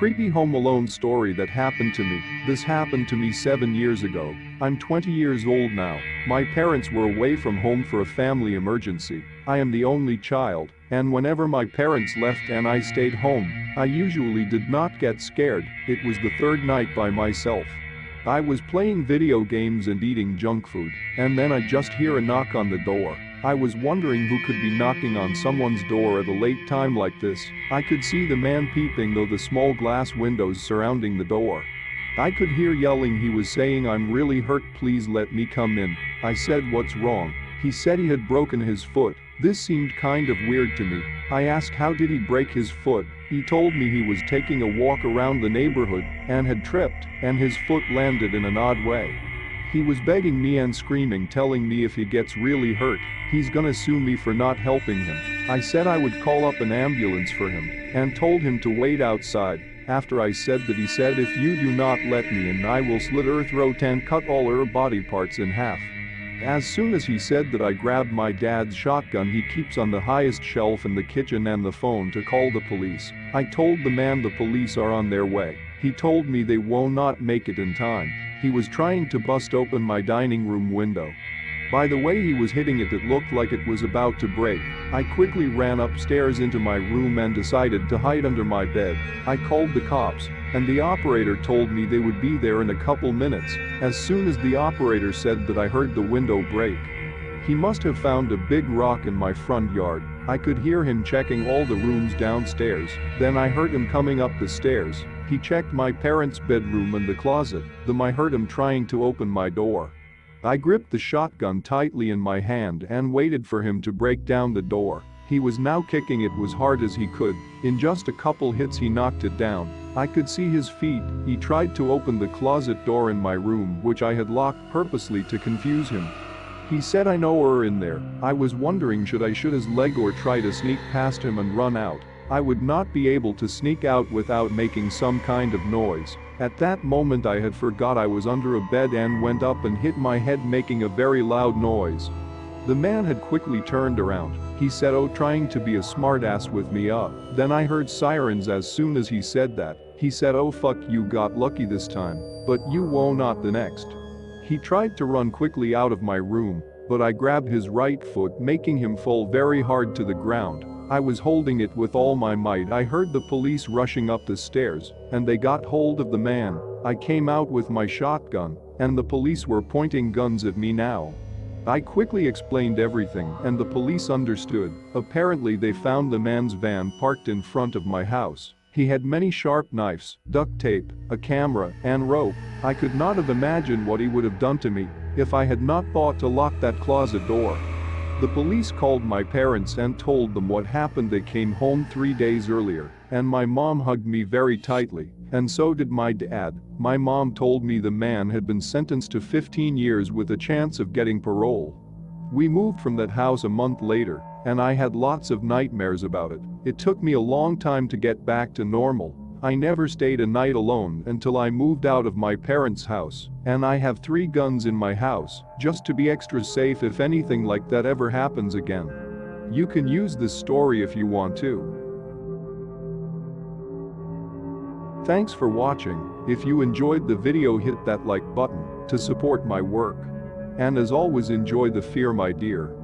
Creepy Home Alone story that happened to me. This happened to me 7 years ago. I'm 20 years old now. My parents were away from home for a family emergency. I am the only child, and whenever my parents left and I stayed home, I usually did not get scared. It was the third night by myself. I was playing video games and eating junk food, and then I just hear a knock on the door. I was wondering who could be knocking on someone's door at a late time like this. I could see the man peeping through the small glass windows surrounding the door. I could hear yelling. He was saying, "I'm really hurt, please let me come in." I said, "What's wrong?" He said he had broken his foot. This seemed kind of weird to me. I asked how did he break his foot. He told me he was taking a walk around the neighborhood and had tripped, and his foot landed in an odd way. He was begging me and screaming, telling me if he gets really hurt, he's gonna sue me for not helping him. I said I would call up an ambulance for him and told him to wait outside. After I said that, he said, "If you do not let me in, I will slit her throat and cut all her body parts in half." As soon as he said that, I grabbed my dad's shotgun he keeps on the highest shelf in the kitchen and the phone to call the police. I told the man the police are on their way. He told me they will not make it in time. He was trying to bust open my dining room window. By the way he was hitting it, it looked like it was about to break. I quickly ran upstairs into my room and decided to hide under my bed. I called the cops, and the operator told me they would be there in a couple minutes. As soon as the operator said that, I heard the window break. He must have found a big rock in my front yard. I could hear him checking all the rooms downstairs. Then I heard him coming up the stairs. He checked my parents' bedroom and the closet. Then I heard him trying to open my door. I gripped the shotgun tightly in my hand and waited for him to break down the door. He was now kicking it as hard as he could. In just a couple hits he knocked it down. I could see his feet. He tried to open the closet door in my room, which I had locked purposely to confuse him. He said, "I know her in there." I was wondering, should I shoot his leg or try to sneak past him and run out? I would not be able to sneak out without making some kind of noise. At that moment I had forgot I was under a bed and went up and hit my head, making a very loud noise. The man had quickly turned around. He said, "Oh, trying to be a smartass with me, Then I heard sirens as soon as he said that. He said, "Oh fuck, you got lucky this time, but you will not the next." He tried to run quickly out of my room, but I grabbed his right foot, making him fall very hard to the ground. I was holding it with all my might. I heard the police rushing up the stairs, and they got hold of the man. I came out with my shotgun, and the police were pointing guns at me now. I quickly explained everything, and the police understood. Apparently they found the man's van parked in front of my house. He had many sharp knives, duct tape, a camera, and rope. I could not have imagined what he would have done to me if I had not thought to lock that closet door. The police called my parents and told them what happened. They came home 3 days earlier, and my mom hugged me very tightly, and so did my dad. My mom told me the man had been sentenced to 15 years with a chance of getting parole. We moved from that house a month later, and I had lots of nightmares about it. It took me a long time to get back to normal. I never stayed a night alone until I moved out of my parents' house, and I have 3 guns in my house, just to be extra safe if anything like that ever happens again. You can use this story if you want to. Thanks for watching. If you enjoyed the video, hit that like button to support my work. And as always, enjoy the fear, my dear.